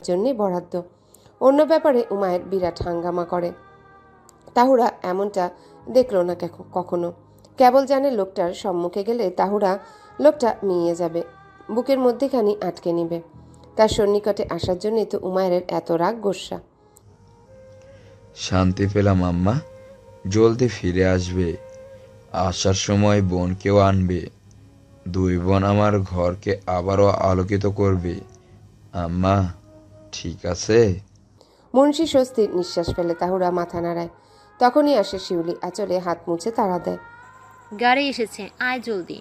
জন্যে বরাদ্দ। অন্য ব্যাপারে উমায়ের বিরাট হাঙ্গামা করে। তাহুরা এমনটা দেখলো না কখনো। কেবল জানে লোকটার সম্মুখে গেলে তাহুরা লোকটা মিয়ে যাবে, বুকের মধ্যেখানি আটকে নিবে। তার সন্নিকটে আসার জন্যই তো উমায়ের এত রাগ গোস্বা। শান্তি পেলাম আম্মা, জলদি ফিরে আসবে, আসার সময় বোনকেও আনবে, দুই বোন আমার ঘরকে আবারও আলোকিত করবে। আম্মা ঠিক আছে? মুন্সি স্বস্তির নিঃশ্বাস ফেলে। তাহুরা মাথা নাড়ায়। তখনই আসে শিউলি, আঁচলে হাত মুছে তাড়া দেয়। গাড়ি এসেছে, আয় জলদি।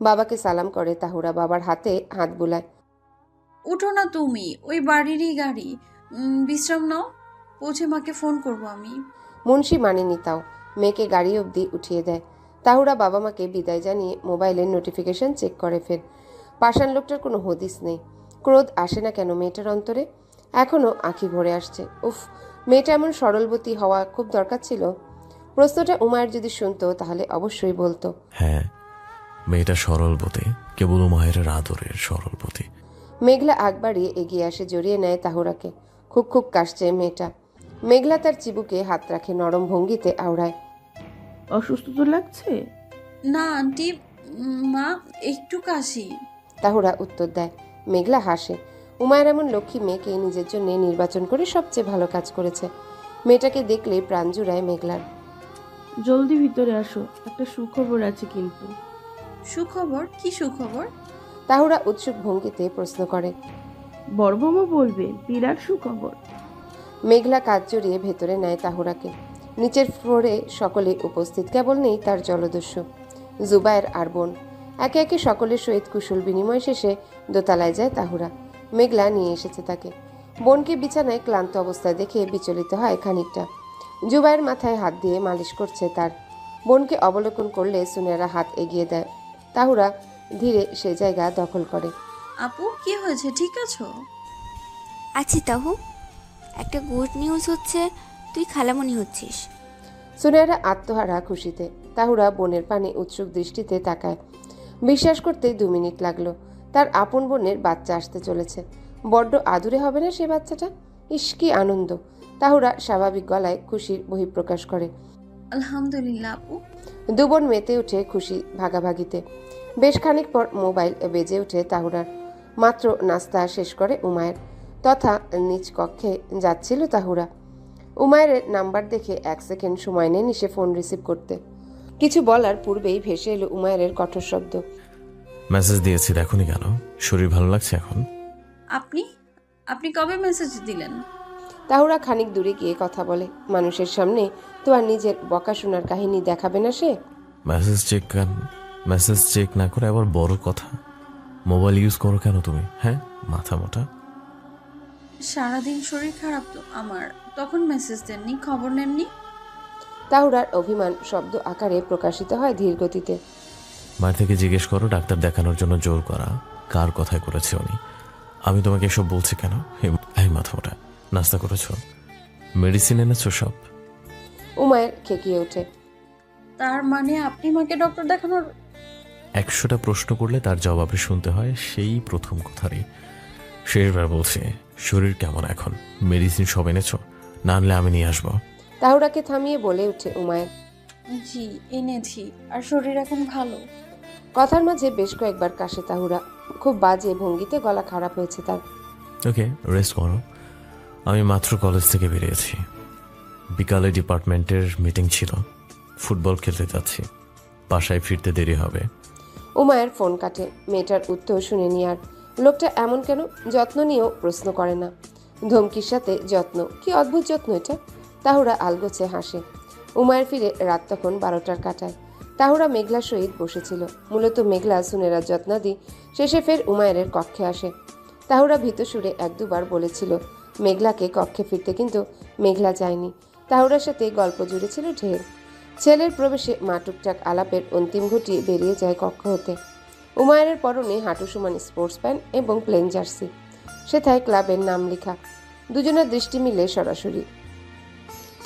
বাবাকে সালাম করে তাহুরা বাবার হাতে হাত বুলায়। উঠো না তুমি, ওই বাড়িরই গাড়ি। বিশ্রাম নাও, পৌঁছে মাকে ফোন করব আমি। মুন্সি মানেনি তাও, মেয়েকে গাড়ি অবধি উঠিয়ে দেয়। তাহুরা বাবা মাকে বিদায় জানিয়ে মোবাইলের নোটিফিকেশন চেক করে ফের। পাষাণ লোকটার কোনো হদিস নেই। ক্রোধ আসে না কেন মেয়েটার অন্তরে? এখনও আঁখি ভরে আসছে। উফ, মেয়েটা এমন সরলবতী হওয়া খুব দরকার ছিল। প্রশ্নটা উমায়ের যদি শুনতো তাহলে অবশ্যই বলতো, হ্যাঁ, মেয়েটা সরলবতী, কেবল মায়ের আদরের সরলবতী। মেঘলা আগ বাড়িয়ে এগিয়ে আসে, জড়িয়ে নেয় তাহুরাকে। খুব খুব কাশছে মেয়েটা। মেঘলা তার চিবুকে হাত রাখে, নরম ভঙ্গিতে আওড়ায়। অসুস্থ তো লাগছে? না আন্টি, মা একটু কাশি। তাহুরা উত্তর দেয়। মেঘলা হাসে। উমায়ের এমন লক্ষ্মী মেয়েকে নিজের জন্য নির্বাচন করে সবচেয়ে ভালো কাজ করেছে। মেয়েটাকে দেখলে প্রাণ জুড়ায় মেঘলার। জলদি ভিতরে আসো, একটা সুখবর আছে কিন্তু। সুখবর? কি সুখবর? তাহুরা উৎসুক ভঙ্গিতে প্রশ্ন করে। বড় বৌমা বলবে, বিরাট সুখবর। মেঘলা কাজ জড়িয়ে ভেতরে নেয় তাহুরাকে। নিচের ফ্লোরে সকলে উপস্থিত, কেবল নেই তার জলদস্যু জুবায়ের আর বোন। একে একে সকলের সহিত কুশল বিনিময় শেষে দোতলায় যায় তাহুরা। মেঘলা নিয়ে এসেছে তাকে। বোনকে বিছানায় ক্লান্ত অবস্থায় দেখে বিচলিত হয় খানিকটা। জুবায়ের মাথায় হাত দিয়ে মালিশ করছে তার। বোনকে অবলোকন করলে সুনেরা হাত এগিয়ে দেয়। তাহুরা ধীরে সে জায়গা দখল করে। আপু কি হয়েছে, ঠিক আছো? আছি তাহু, একটা গুড নিউজ হচ্ছে, তুই খালামণি হচ্ছিস। সুনেরা আত্মহারা খুশিতে। তাহুরা বোনের পানে উৎসুক দৃষ্টিতে তাকায়। বিশ্বাস করতে 2 মিনিট লাগলো। তার আপন বোনের বাচ্চা আসতে চলেছে। বড্ড আদুরে হবে না সে বাচ্চাটা? ইস কি আনন্দ! তাহুরা স্বাভাবিক গলায় খুশির বহিঃপ্রকাশ করে। আলহামদুলিল্লাহ আপু। 2 বোন মেতে উঠে খুশি ভাগাভাগিতে। বেশ খানিক পর মোবাইল বেজে ওঠে তাহুরার। মাত্র নাস্তা শেষ করে উমায়ের, তথা নিজ কক্ষে যাচ্ছিল তাহুরা। উমায়ের নাম্বার দেখে 1 সেকেন্ড সময় নেয়নি সে ফোন রিসিভ করতে। কিছু বলার পূর্বেই ভেসে এলো উমায়ের কঠোর শব্দ। মেসেজ দিয়েছি, দেখোনি কেন? শরীর ভালো লাগছে এখন? আপনি আপনি কবে মেসেজ দিলেন? তাহুরা খানিক দূরে গিয়ে কথা বলে। মানুষের সামনে তো আর নিজের বকাশোনার কাহিনী দেখাবে না সে। মেসেজ চেক না করে আবার বড় কথা, মোবাইল ইউজ করো কেন তুমি? হ্যাঁ, মাথা মোটা। সারাদিন শরীর খারাপ তো আমার, তখন মেসেজ দেননি, খবর নেননি। তাহুরার অভিমান শব্দ আকারে প্রকাশিত হয় ধীর গতিতে। মায়ের থেকে জিজ্ঞেস করো ডাক্তার দেখানোর জন্য জোর করা কার কথায় করেছে উনি। আমি তোমাকে এসব বলছি কেন? এই মাথা মোটা, নাস্তা করেছো? মেডিসিন এনেছো সব? উমায়ের খেকিয়ে ওঠে। তার মানে আপনি মাকে ডক্টর দেখানোর? 100টা প্রশ্ন করলে তার জবাবে শুনতে হয় সেই প্রথম কথারই। শেষবার বলছি, শরীর কেমন এখন? মেডিসিন সব এনেছো? না আনলে আমি নিয়ে আসবো। তাহুরাকে থামিয়ে বলে ওঠে উমায়ের। জি এনেছি, আর শরীর এখন ভালো। কথার মাঝে বেশ কয়েকবার কাশে তাহুরা। খুব বাজে ভঙ্গিতে গলা খারাপ হয়েছে তার। ওকে, রেস্ট করো। আমি মাত্র কলেজ থেকে বেরিয়েছি। বিকালে ডিপার্টমেন্টের মিটিং ছিল। ফুটবল খেলতে যাচ্ছি, বাসায় ফিরতে দেরি হবে। উমায়ের ফোন কাটে। মেয়েটার উত্তর শুনেনি আর। লোকটা এমন কেন? যত্ন নিয়েও প্রশ্ন করে না। ধমকির সাথে যত্ন, কি অদ্ভুত যত্ন এটা! তাহুরা আলগোছে হাসে। উমায়ের ফিরে রাত তখন 12টার কাটায়। তাহুরা মেঘলার সহিত বসেছিল। মূলত মেঘলা সুনেরার যত্নাদি শেষে ফের উমায়ের কক্ষে আসে। তাহুরা ভীত সুরে 1-2 বার বলেছিল মেঘলাকে কক্ষে ফিরতে, কিন্তু মেঘলা যায়নি। তাহুরার সাথে গল্প জুড়েছিল ঢের। ছেলের প্রবেশে মা টুকটাক আলাপের অন্তিম ঘটিয়ে বেরিয়ে যায় কক্ষ হতে। উমায়ের পরনে হাঁটু সমান স্পোর্টস প্যান্ট এবং প্লেন জার্সি, সেথায় ক্লাবের নাম লেখা। দুজনের দৃষ্টি মিলে সরাসরি।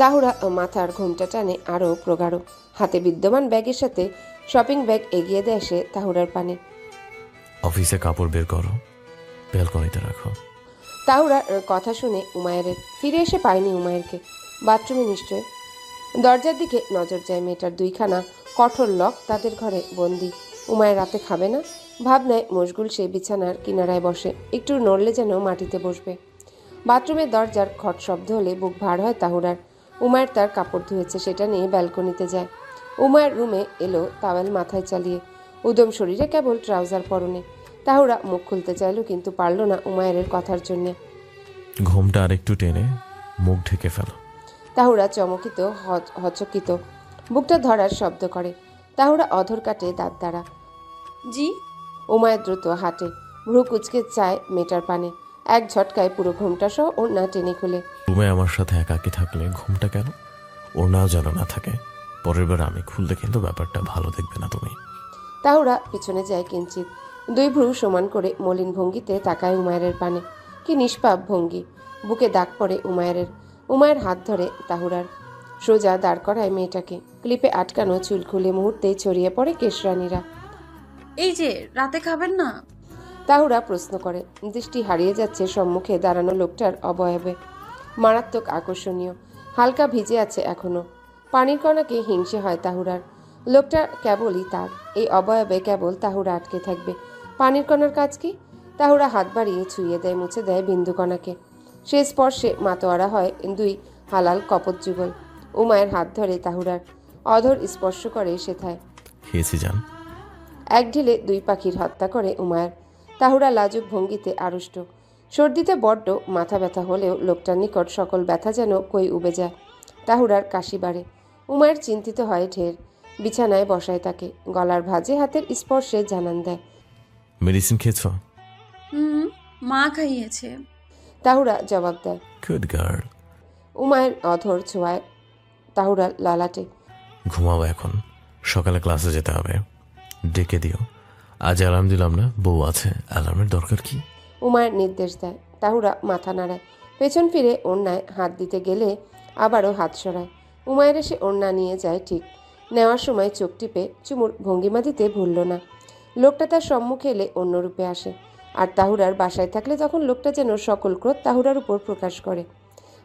তাহুরা মাথার ঘোমটা টানে আরও প্রগাঢ়। হাতে বিদ্যমান ব্যাগের সাথে শপিং ব্যাগ এগিয়ে দেয় সে তাহুরার পানে। অফিসে কাপড় বের করো, ব্যালকনিতে রাখো। তাহুরার কথা শুনে উমায়ের ফিরে এসে পায়নি উমায়েরকে। বাথরুমে নিশ্চয়। দরজার দিকে নজর যায়, মেয়েটার দুইখানা কঠোর লক তাদের ঘরে বন্দি। উমায়ের রাতে খাবে না ভাবনায় মশগুল সে বিছানার কিনারায় বসে, একটু নড়লে যেন মাটিতে বসবে। বাথরুমের দরজার খট শব্দ হলে বুক ভার হয় তাহুরার। উমায়ের তার কাপড় ধুয়েছে, সেটা নিয়ে ব্যালকনিতে যায়। উমায়ের রুমে এলো তাওয়েল মাথায় চালিয়ে, উদম শরীরে কেবল ট্রাউজার পরনে। তাহুরা মুখ খুলতে চাইল, কিন্তু পারল না উমায়ের কথার জন্যে। ঘুমটা আরেকটু টেনে মুখ ঢেকে ফেলো। তাহুরা চমকিত হচকিত, বুকটা ধরার শব্দ করে। তাহুরা অধর কাটে দাঁত দ্বারা। জি। উমায়ের দ্রুত হাঁটে, ভ্রু কুচকে চায় মেটার পানে। এক ঝটকায় পুরো ঘুমটা সহ ওড়না টেনে খুলে। রুমে আমার সাথে একাকি থাকলে ঘুমটা কেন? ওর নাও যেন না থাকে। পরের বার আমি খুললে কিন্তু ব্যাপারটা ভালো দেখবে না তুমি। তাহুরা পিছনে যায় কিঞ্চিত, দুই ভ্রু সমান করে মলিন ভঙ্গিতে তাকায় উমায়ের পানে। কি নিষ্পাপ ভঙ্গি! বুকে দাগ পড়ে উমায়ের। উমায়ের হাত ধরে তাহুরার, সোজা দাঁড় করায় মেয়েটাকে। ক্লিপে আটকানো চুল খুলে মুহূর্তেই ছড়িয়ে পড়ে কেশরানীরা। এই যে রাতে খাবেন না? তাহুরা প্রশ্ন করে, দৃষ্টি হারিয়ে যাচ্ছে সম্মুখে দাঁড়ানো লোকটার অবয়বে। মারাত্মক আকর্ষণীয়, হালকা ভিজে আছে এখনো। পানির কণাকে হিংসে হয় তাহুরার। লোকটা কেবলই তার, এই অবয়বে কেবল তাহুরা আটকে থাকবে। পানির কণার কাজ কি? তাহুরা হাত বাড়িয়ে ছুঁয়ে দেয়, মুছে দেয় বিন্দু কণাকে। সে স্পর্শে মাতোয়ারা হয় দুই হালাল কপত যুগল। উমায়ের হাত ধরে তাহুরার অধর স্পর্শ করে সেথায়। খেয়েছি যান। এক ঢিলে দুই পাখির হত্যা করে উমায়ের। তাহুরা লাজুক ভঙ্গিতে আড়ষ্ট। সর্দিতে বড্ড মাথা ব্যথা হলেও লোকটার নিকট সকল ব্যথা যেন কই উবে যায়। তাহুরার কাশি বাড়ে। উমায়ের চিন্তিত হয় ঢের। বিছানায় বসায় তাকে, গলার ভাঁজে হাতের স্পর্শে জানান দেয়। মেডিসিন খেয়েছো? মা খাইয়েছে। তাহুরা জবাব দেয়। Good girl. উমায়ের অধর ছোঁয়ায় তাহুরার ললাটে। ঘুমাও এখন, সকালে ক্লাসে যেতে হবে। ডেকে দিও। আজ অ্যালার্ম দিলাম না, বউ আছে, অ্যালার্মের দরকার কি? উমায়ের নির্দেশ দেয়। তাহুরা মাথা নাড়ায়। পেছন ফিরে ওড়নায় হাত দিতে গেলে আবারও হাত সরায়। উমায়ের এসে ওড়না নিয়ে যায় ঠিক। নেওয়ার সময় চোখ টিপে চুমুর ভঙ্গিমা দিতে ভুলল না। লোকটা তার সম্মুখে এলে অন্য রূপে আসে, আর তাহুরার বাসায় থাকলে তখন লোকটা যেন সকল ক্রোধ তাহুরার উপর প্রকাশ করে।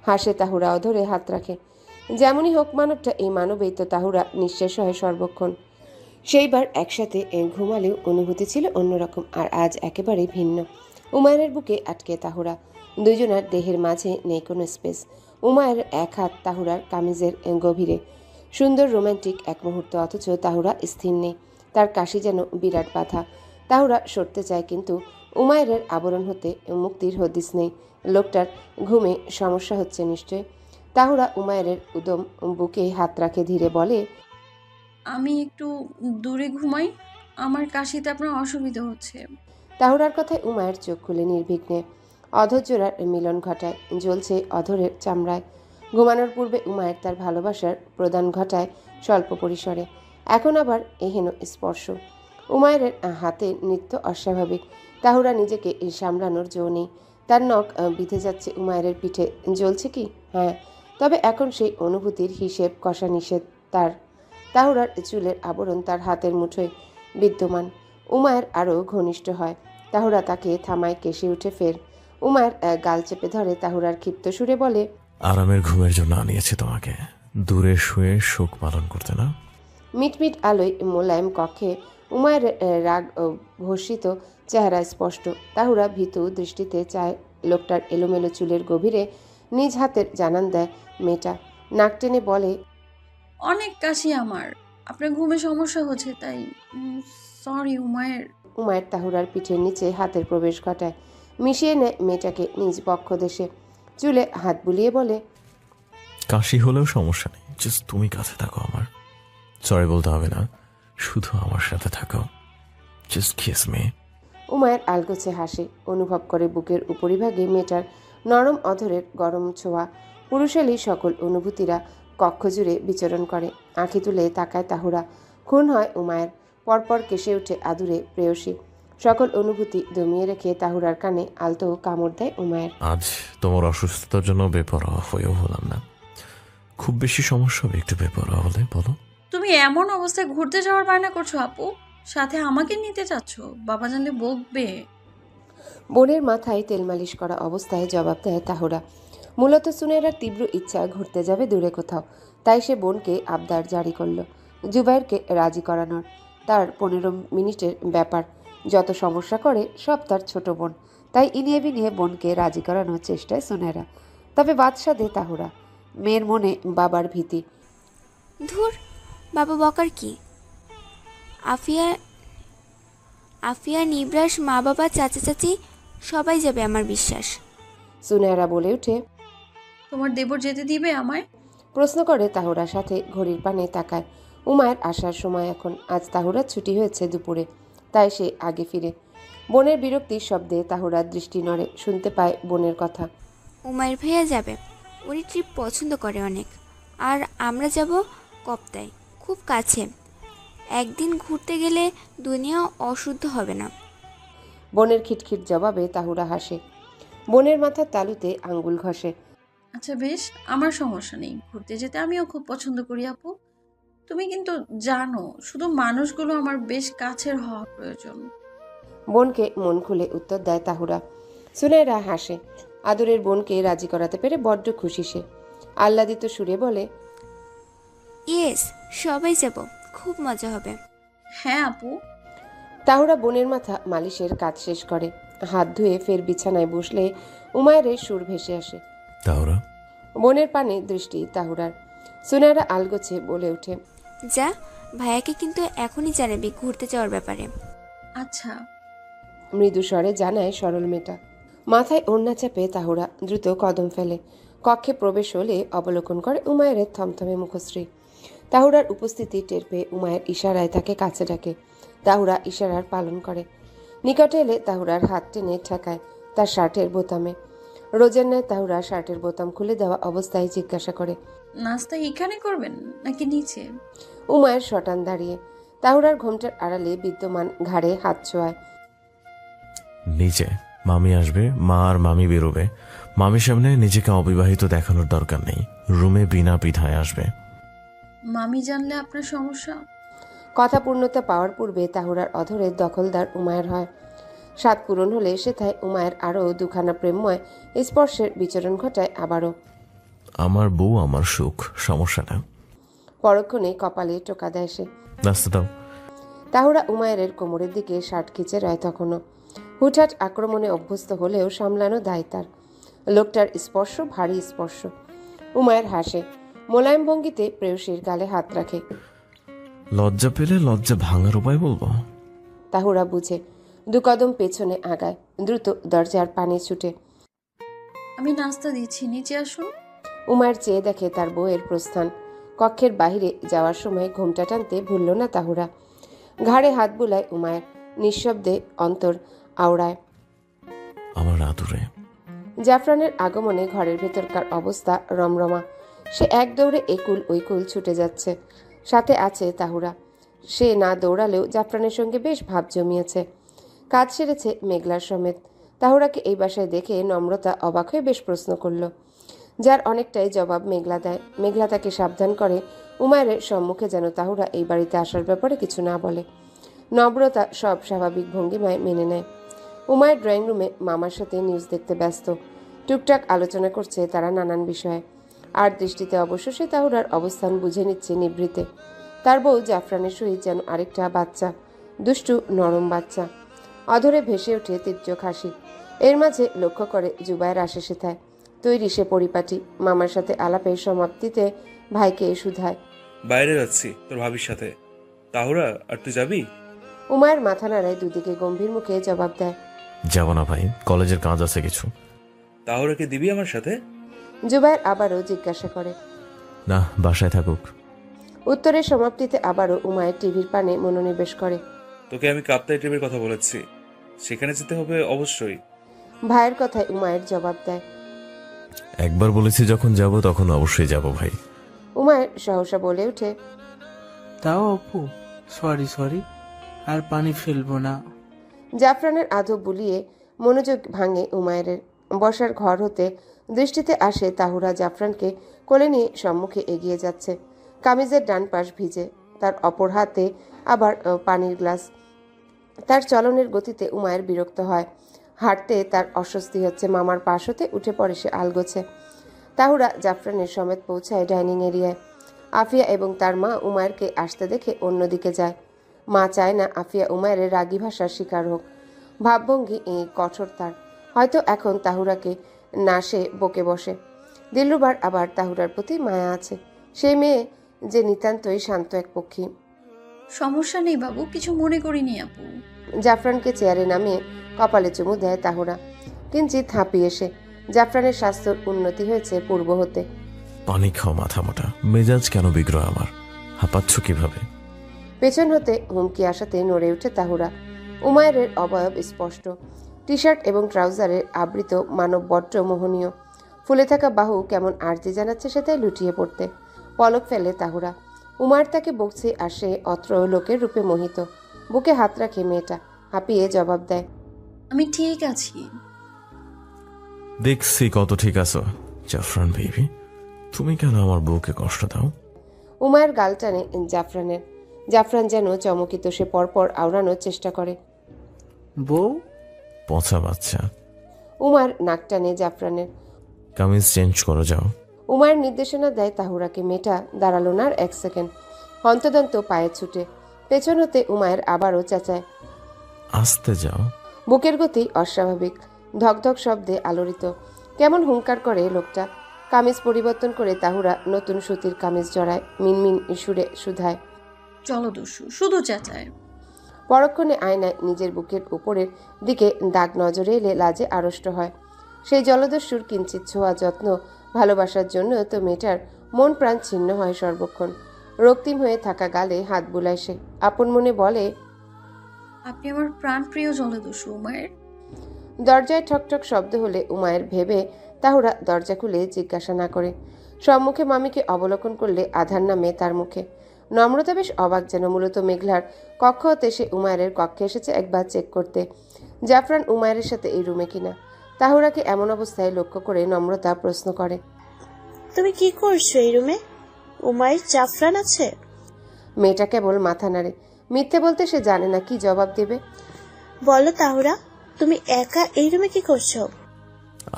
হাসে তাহুরা, অধরে হাত রাখে। যেমনই হোক মানবটা এই মানবেই তো। তাহুরা নিঃশেষ হয় সর্বক্ষণ। সেইবার একসাথে ঘুমালেও অনুভূতি ছিল অন্যরকম, আর আজ একেবারেই ভিন্ন। উমায়ের বুকে আটকে তাহুরা, দুজনার দেহের মাঝে নেই কোনো স্পেস। উমায়ের এক হাত তাহুরার কামিজের গভীরে। সুন্দর রোমান্টিক এক মুহূর্ত, অথচ তাহুরা স্থির নেই। তার কাশি যেন বিরাট বাধা। তাহুরা সরতে চায়, কিন্তু উমায়ের আবরণ হতে মুক্তির হদিস নেই। লোকটার ঘুমে সমস্যা হচ্ছে নিশ্চয়। তাহুরা উমায়ের উদম বুকে হাত রাখে, ধীরে বলে, আমি একটু দূরে ঘুমাই, আমার কাশিতে আপনার অসুবিধা হচ্ছে। তাহুরার কথায় উমায়ের চোখ খুলে নির্বিঘ্নে। অধৈর্যরার মিলন ঘটায়, জ্বলছে অধরের চামড়ায়। ঘুমানোর পূর্বে উমায়ের তার ভালোবাসার প্রদান ঘটায় স্বল্প পরিসরে, এখন আবার এহেন স্পর্শ। উমায়ের হাতে নৃত্য অস্বাভাবিক। তাহুরা নিজেকে সামলানোর জো নেই। তার নখ বিঁধে যাচ্ছে উমায়ের পিঠে। জ্বলছে কি? হ্যাঁ, তবে এখন সেই অনুভূতির হিসেব কষা নিষেধ তার। তাহুরার চুলের আবরণ তার হাতের মুঠোয় বিদ্যমান। উমায়ের আরও ঘনিষ্ঠ হয়। তাহুরা তাকে থামায়, কেসে উঠে ফের। উমায়ের গাল চেপে ধরে। তাহুরার ক্ষিপ্ত সুরে বলে, আরামের ঘুমের জন্য আনিয়েছি তোমাকে, দূরে শুয়ে সুখ পালন করতে না। মিটমিট আলোয় মোলায়েম কক্ষে উমায়ের রাগ ভর্ষিত চেহারা স্পষ্ট। তাহুরা ভীতু দৃষ্টিতে চায় লোকটার এলোমেলো চুলের গভীরে। নিজ হাতের জানান দেয় মেয়েটা। নাক টেনে বলে, অনেক কাশি আমার, আপনার ঘুমে সমস্যা হচ্ছে তাই। সরি উমায়ের। উমায়ের তাহুরার পিঠের নিচে হাতের প্রবেশ ঘটায়, মিশিয়ে নেয় মেয়েটাকে নিজ পক্ষ দেশে। চুলে হাত বুলিয়ে বলে, কাশি হলেও সমস্যা নেই, জাস্ট তুমি কাছে থাকো আমার। সরি বলতে হবে না, শুধু আমার সাথে থাকো। Just kiss me. উমায়ের আলগোছে হাসে, অনুভব করে বুকের উপরিভাগে মেয়েটার নরম অধরের গরম ছোঁয়া। পুরুষালী সকল অনুভূতিরা কক্ষ জুড়ে বিচরণ করে। আঁখি তুলে তাকায় তাহুরা। খুন হয় উমায়ের। পরপর কেসে ওঠে আদুরে প্রেয়সী। সকল অনুভূতি দমিয়ে রেখে তাহুরার কানে আলতো কামড় দেয় উমায়ের। আজ তোমার অসুস্থতার জন্য বেপরোয়া হয়েও হলাম না। খুব বেশি সমস্যা হবে একটু বেপরোয়া হলে, বলো। তুমি এমন অবস্থায় ঘুরতে যাওয়ার বায়না করছো আপু? সাথে আমাকে নিতে চাচ্ছ? বাবা জানলে বকবে। বোনের মাথায় তেল মালিশ করা অবস্থায় জবাব দেয় তাহুরা। মূলত সুনেরার তীব্র ইচ্ছা ঘুরতে যাবে দূরে কোথাও, তাই সে বোনকে আবদার জারি করলো জুবাইরকে রাজি করানোর। তার 15 মিনিটের ব্যাপার, যত সমস্যা করে সব তার ছোট বোন, তাই ইনিয়ে বিনিয়ে বোনকে রাজি করানোর চেষ্টায় সুনেরা। তবে বাদশাদে তাহুরা। মেয়ের মনে বাবার ভীতি। ধুর, বাবা বকার কি? আফিয়া আফিয়া নিবরাস, মা বাবা, চাচা চাচি সবাই যাবে আমার বিশ্বাস। সুনেরা বলে উঠে। তোমার দেবর যেতে দিবে আমায়? প্রশ্ন করে তাহুরা, সাথে ঘড়ির পানে তাকায়। উমায়ের আসার সময় এখন। আজ তাহুরার ছুটি হয়েছে দুপুরে, তাই সে আগে ফিরে। বোনের বিরক্তির শব্দে তাহুরার দৃষ্টি নড়ে, শুনতে পায় বোনের কথা। উমায়ের ভাইয়া যাবে, উনি ট্রিপ পছন্দ করে অনেক। আর আমরা যাব কপ্তায়, খুব কাছে। একদিন ঘুরতে গেলে দুনিয়া অশুদ্ধ হবে না। বোনের খিটখিট জবাবে তাহুরা হাসে। বোনের মাথার তালুতে আঙ্গুল ঘষে। আচ্ছা বেশ, আমার সমস্যা নেই, ঘুরতে যেতে আমিও খুব পছন্দ করি আপু। তুমি কিন্তু জানো, শুধু মানুষগুলো আমার বেশ কাছের হওয়া প্রয়োজন। বোনকে মন খুলে উত্তর দেয় তাহুরা। সুনেরা হাসে। আদরের বোনকে রাজি করাতে পেরে বড্ড খুশি সে। আহ্লাদিত সুরে বলে। ইয়েস, সবাই যাব, খুব মজা হবে। হ্যাঁ আপু। তাহুরা বোনের মাথা মালিশের কাজ শেষ করে। হাত ধুয়ে ফের বিছানায় বসলে উমায়ের সুর ভেসে আসে। তাহরা বোনের পানে দৃষ্টি তাহুরার। সুনেরা আলগোছে বলে ওঠে। যা, ভাইয়াকে কিন্তু এখনই জানাবি ঘুরতে যাওয়ার ব্যাপারে। আচ্ছা। মৃদু স্বরে জানায় সরল মেয়েটা। মাথায় ওড়না চাপে তাহুরা দ্রুত কদম ফেলে। কক্ষে প্রবেশ হলে অবলোকন করে উমায়ের থমথমে মুখশ্রী। তাহুরার উপস্থিতি টের পেয়ে উমায়ের ইশারায় তাকে কাছে ডাকে। তাহুরা ইশারার পালন করে। নিকটে এলে তাহুরার হাত টেনে ঠেকায় তার শার্টের বোতামে। রোজের ন্যায় তাহুরা শার্টের বোতাম খুলে দেওয়া অবস্থায় জিজ্ঞাসা করে। নাস্তা এখানে করবেন নাকি নিচে? উমায়ের শটান দাঁড়িয়ে। তাহুরার ঘোমটার আড়ালে বিদ্যমান ঘাড়ে হাত ছোঁয়ায়। নিচে মামি আসবে, মা আর মামি বেরোবে। মামির সামনে নিজেকে অবিবাহিত দেখানোর দরকার নেই, রুমে বিনা পিঠায় আসবে। মামি জানলে আপনার সমস্যা? কথা পূর্ণতা পাওয়ার পূর্বে তাহুরার অধরের দখলদার উমায়ের হয়। সাত পূরণ হলে সেথায় উমায়ের আরও দুখানা প্রেমময় স্পর্শের বিচরণ ঘটায় আবারও। আমার বউ আমার সুখ, সমস্যা না। পরক্ষণে কপালে টোকা দেয় সে। নাস্তা দাও। তাহুরা উমায়ের কোমরের দিকে শার্ট খিচে রয় তখনও। হুটহাট আক্রমণে অভ্যস্ত হলেও সামলানো দায় তার। লোকটার স্পর্শ ভারী স্পর্শ। উমায়ের হাসে, মোলায়েম ভঙ্গিতে প্রেয়সীর গালে হাত রাখে। লজ্জা পেলে লজ্জা ভাঙার উপায় বলবো? তাহুরা বুঝে, দুকদম পেছনে আগায়, দ্রুত দরজার পানে ছুটে। আমি নাস্তা দিচ্ছি, নিচে আসুন। উমায়ের চেয়ে দেখে তার বউয়ের প্রস্থান। কক্ষের বাহিরে যাওয়ার সময় ঘোমটা টানতে ভুলল না তাহুরা। ঘাড়ে হাত বুলায় উমায়ের, নিঃশব্দে অন্তর আওড়ায়। আমার আদুরে। জাফরানের আগমনে ঘরের ভেতরকার অবস্থা রমরমা। সে এক দৌড়ে একুল ওইকুল ছুটে যাচ্ছে। সাথে আছে তাহুরা। সে না দৌড়ালেও জাফরানের সঙ্গে বেশ ভাব জমিয়েছে। কাজ সেরেছে মেঘলার সমেত। তাহুরাকে এই বাসায় দেখে নম্রতা অবাক হয়ে বেশ প্রশ্ন করল, যার অনেকটাই জবাব মেঘলা দেয়। মেঘলা তাকে সাবধান করে উমায়ের সম্মুখে যেন তাহুরা এই বাড়িতে আসার ব্যাপারে কিছু না বলে। নম্রতা সব স্বাভাবিক ভঙ্গিমায় মেনে নেয়। উমায়ের ড্রয়িং রুমে মামার সাথে নিউজ দেখতে ব্যস্ত। টুকটাক আলোচনা করছে তারা নানান বিষয়ে। আর দৃষ্টিতে অবশ্য সে তাহুরার অবস্থান বুঝে নিচ্ছে নিভৃতে। তার বউ জাফরানের সহিত যেন আরেকটা বাচ্চা, দুষ্টু নরম বাচ্চা। অধরে ভেসে ওঠে তীর্যক হাসি। এর মাঝে লক্ষ্য করে জুবায়ের আসে সেথায়। তৈরি সে পরিপাটি। মামার সাথে আলাপের সমাপ্তিতে ভাইকে শুধায়। বাইরে যাচ্ছি তোর ভাবির সাথে। তাহুরা, আর তুই যাবি? উমায়ের মাথা নাড়ায়, দুদিকে গম্ভীর মুখে জবাব দেয়। যাব না ভাই, কলেজের কাজ আছে কিছু। তাহুরাকে দিবি আমার সাথে? জুবায়ের আবারও জিজ্ঞাসা করে। না, বাসায় থাকুক। উত্তরের সমাপ্তিতে আবারও উমায়ের টিভির পানে মনোনিবেশ করে। তোকে আমি কাপ্তাই ট্রিপের কথা বলেছি, সেখানে যেতে হবে অবশ্যই। ভাইয়ের কথায় উমায়ের জবাব দেয়। একবার বলেছি যখন যাব তখন অবশ্যই যাব ভাই। উমায়ের সহসা বলে ওঠে। তাও অপু, সরি, আর পানি ফেলবো না। জাফরানের আধো বুলিয়ে মনোযোগ ভাঙে উমায়ের। বসার ঘর হতে দৃষ্টিতে আসে তাহুরা জাফরানকে কোলে নিয়ে সম্মুখে এগিয়ে যাচ্ছে। কামিজের ডান পাশ ভিজে, তার অপর হাতে আবার পানির গ্লাস। তার চলনের গতিতে উমায়ের বিরক্ত হয়। হাঁটতে তার অস্বস্তি হচ্ছে। মামার পাশ হতে উঠে পড়ে সে আলগোছে। তাহুরা জাফরানের সমেত পৌঁছায় ডাইনিং এরিয়ায়। আফিয়া এবং তার মা উমায়েরকে আসতে দেখে অন্যদিকে যায়। মা চায় না আফিয়া উমায়ের রাগী ভাষার শিকার হোক। ভাবভঙ্গি কঠোর তার। হয়তো এখন তাহুরাকে না সে বকে বসে। দিলরুবার আবার তাহুরার প্রতি মায়া আছে। সেই মেয়ে যে নিতান্তই শান্ত এক পক্ষী। সমস্যা নেই বাবু, কিছু মনে করিনি আপু। জাফরানকে চেয়ারে নামিয়ে কপালে চুমু দেয় তাহুরা। কিঞ্চিত হাঁপিয়ে এসে। জাফরানের স্বাস্থ্যর উন্নতি হয়েছে পূর্ব হতে। পানি খাও মাথা মোটা। মেজাজ কেন বিগ্রহ আমার? হাঁপাচ্ছ কিভাবে? পেছন হতে হুমকি আসাতে নড়ে ওঠে তাহুরা। উমায়ের অবয়ব স্পষ্ট। টি শার্ট এবং ট্রাউজারের আবৃত মানব বড্ড মোহনীয়। ফুলে থাকা বাহু কেমন আর্জি জানাচ্ছে সেটাই লুটিয়ে পড়তে। পলক ফেলে তাহুরা। উমায়ের তাকে বকছে আর সে অত্র লোকের রূপে মোহিত। বুকে হাত রাখে মেয়েটা। হাঁপিয়ে জবাব দেয়, আমি ঠিক আছি। দেখছি কত ঠিক আছো জাফরান বেবি। তুমি কেন আমার বউকে কষ্ট দাও? উমায়ের গাল টানে জাফরানের। জাফরান যেন চমকিত। সে পরপর আওড়ানোর চেষ্টা করে। বউ? পচা বাচ্চা। উমার নাক টানে জাফরানের। কামিজ চেঞ্জ করো যাও। উমায়ের নির্দেশনা দেয় তাহুরাকে। মেয়েটা দাঁড়ালো না আর এক সেকেন্ড। হন্তদন্ত পায়ে ছুটে। পেছন হতে উমায়ের আবারও চেঁচায়, আসতে যাও। বুকের গতি অস্বাভাবিক। ধকধক শব্দে আলোড়িত। কেমন হুঙ্কার করে লোকটা। কামিজ পরিবর্তন করে তাহুরা নতুন সুতির কামিজ জড়ায়। মিনমিন সুরে শুধায়, চলো দুশু, শুধু চেঁচায়। পরক্ষণে আয়নায় নিজের বুকের উপরের দিকে দাগ নজরে এলে লাজে আড়ষ্ট হয়। সেই জলদস্যুর কিঞ্চিত ছোঁয়া যত্ন ভালোবাসার জন্য তো মেয়েটার মন প্রাণ ছিন্ন হয় সর্বক্ষণ। রক্তিম হয়ে থাকা গালে হাত বুলায় সে। আপন মনে বলে, আপনি আমার প্রাণ প্রিয় জলদস্যু উমায়ের। দরজায় ঠকঠক শব্দ হলে উমায়ের ভেবে তাহুরা দরজা খুলে জিজ্ঞাসা না করে। সম্মুখে মামিকে অবলোকন করলে আধার নামে তার মুখে। নম্রতা বেশ অবাক যেন। মূলত মেঘলার কক্ষ হতে সে উমায়ের কক্ষে এসেছে একবার চেক করতে জাফরান উমায়ের সাথে এই রুমে কিনা। তাহুরাকে এমন অবস্থায় লক্ষ্য করে নম্রতা প্রশ্ন করে, তুমি কি করছো এই রুমে? উমাইর জাফরান আছে? মেয়েটা কেবল মাথা নাড়ে। মিথ্যে বলতে সে জানে না কি জবাব দেবে। বলো তাহুরা, তুমি একা এই রুমে কি করছো?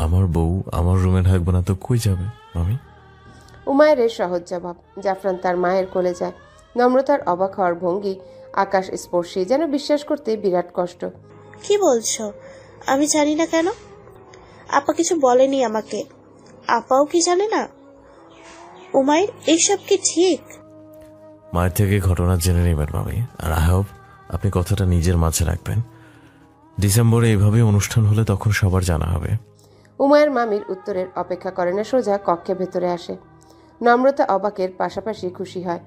আমার বউ আমার রুমে থাকবে না তো কই যাবে মামি? উমায়ের সহজ জবাব। জাফরান তার মায়ের কোলে যায়। নম্রতার অবাক হওয়ার ভঙ্গি আকাশ স্পর্শী, যেন বিশ্বাস করতে বিরাট কষ্ট। কি বলছো? আমি জানি না কেন? আপা কিছু বলেনি আমাকে। আপাও কি জানে না? উমাইর এইসব কি ঠিক? মায়ের থেকে ঘটনা জেনে নেবেন মামি। আর আই হোপ আপনি কথাটা নিজের মাঝে রাখবেন। ডিসেম্বরে এইভাবে অনুষ্ঠান হলে তখন সবার জানা হবে। উমায়ের মামির উত্তরের অপেক্ষা করে না, সোজা কক্ষে ভেতরে আসে। নম্রতা অবাকের পাশাপাশি খুশি হয়,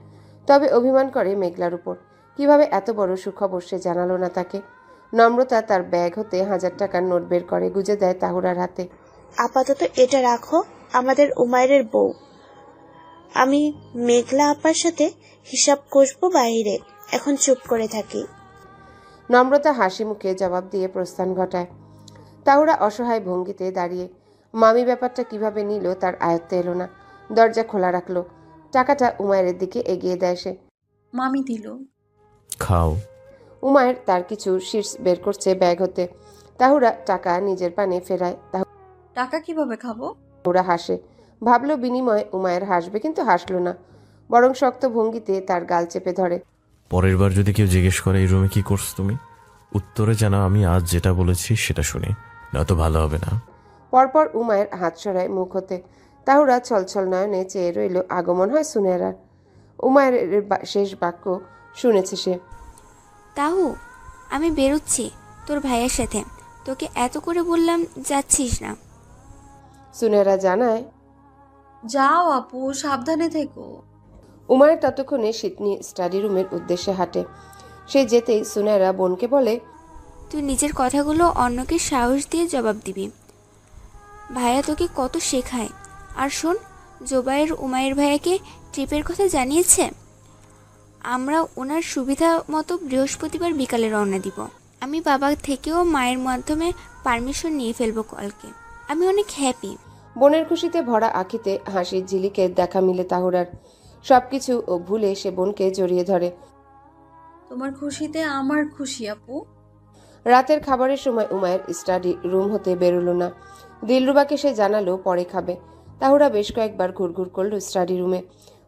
তবে অভিমান করে মেঘলার উপর। কিভাবে এত বড় সুখবর সে জানালো না তাকে। নম্রতা তার ব্যাগ হতে 1000 টাকার নোট বের করে গুজে দেয় তাহুরার হাতে। আপাতত এটা রাখো, আমাদের উমাইরের বউ। আমি মেঘলা আপার সাথে হিসাব কষবো বাইরে। এখন চুপ করে থাকি। নম্রতা হাসি মুখে জবাব দিয়ে প্রস্থান ঘটায়। তাহুরা অসহায় ভঙ্গিতে দাঁড়িয়ে। মামি ব্যাপারটা কিভাবে নিল তার আয়ত্তে এলো না। দরজা খোলা রাখলো। টাকাটা উমায়ের দিকে এগিয়ে দেয় সে। মামি দিল। খাও। উমায়ের তার কিছু শীটস বের করছে ব্যাগ হতে। তাহুরা টাকা নিজের পানে ফেরায়। টাকা কিভাবে খাবো? তাহুরা হাসে। ভাবলো বিনিময়ে উমায়ের হাসবে, কিন্তু হাসলো না, বরং শক্ত ভঙ্গিতে তার গাল চেপে ধরে। পরের বার যদি কেউ জিজ্ঞেস করে এই রুমে কি করছো তুমি, উত্তরে জানা আমি আজ যেটা বলেছি সেটা শুনি, নয়তো ভালো হবে না। পরপর উমায়ের হাত সরায় মুখ হতে। তাহুরা ছলছল নয়নে চেয়ে রইল। আগমন হয় সুনেরার। উমায়ের শেষ বাক্য শুনেছে সে। তাহু, আমি বেরোচ্ছি তোর ভাইয়ের সাথে। তোকে এত করে বললাম, যাচ্ছিস না। সুনেরা জানায়, যাও আপু, সাবধানে থেকো। উমায়ের ততক্ষণে শীতনি স্টাডি রুমের উদ্দেশ্যে হাঁটে। সে যেতেই সুনেরা বোনকে বলে, তুই নিজের কথাগুলো অন্যকে সাহস দিয়ে জবাব দিবি। ভাইয়া তোকে কত শেখায়। আর শোন, জোবাইর উমাইর ভাইয়াকে ট্রিপের কথা জানিয়েছে। আমরা ওনার সুবিধা মতো বৃহস্পতিবার বিকালে রওনা দিব। আমি বাবা থেকেও মায়ের মাধ্যমে পারমিশন নিয়ে ফেলবো কালকে। আমি অনেক হ্যাপি। বোনের খুশিতে ভরা আঁখিতে হাসির ঝিলিকের দেখা মিলে তাহুরার। সবকিছু ভুলে সে বোনকে জড়িয়ে ধরে। তোমার খুশিতে আমার খুশি আপু। রাতের খাবারের সময় উমায়ের স্টাডি রুম হতে বেরোলো না। দিলরুবাকে সে জানালো পরে খাবে। তাহুরা বেশ কয়েকবার ঘুরঘুর করলো স্টাডি রুমে।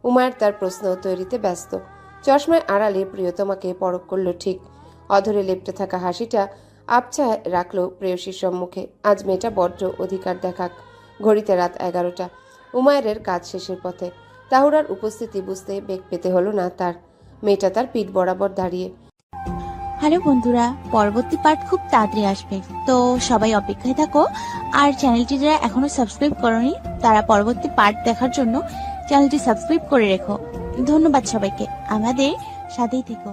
উমায়ের তার প্রশ্ন তৈরিতে ব্যস্ত। চশমায় আড়ালে প্রিয়তমাকে পরখ করলো ঠিক। অধরে লেপ্টে থাকা হাসিটা আবছায় রাখলো প্রেয়সীর সম্মুখে। আজ মেয়েটা বড্ড অধিকার দেখাক। ঘড়িতে রাত 11টা। উমায়ের কাজ শেষের পথে। তাহুরার উপস্থিতি বুঝতে বেগ পেতে হলো না তার। মেয়েটা তার পিঠ বরাবর দাঁড়িয়ে। হ্যালো বন্ধুরা, পরবর্তী পার্ট খুব তাড়াতাড়ি আসবে, তো সবাই অপেক্ষায় থাকো। আর চ্যানেলটি যারা এখনো সাবস্ক্রাইব করনি তারা পরবর্তী পার্ট দেখার জন্য চ্যানেলটি সাবস্ক্রাইব করে রেখো। ধন্যবাদ সবাইকে, আমাদের সাথেই থেকো।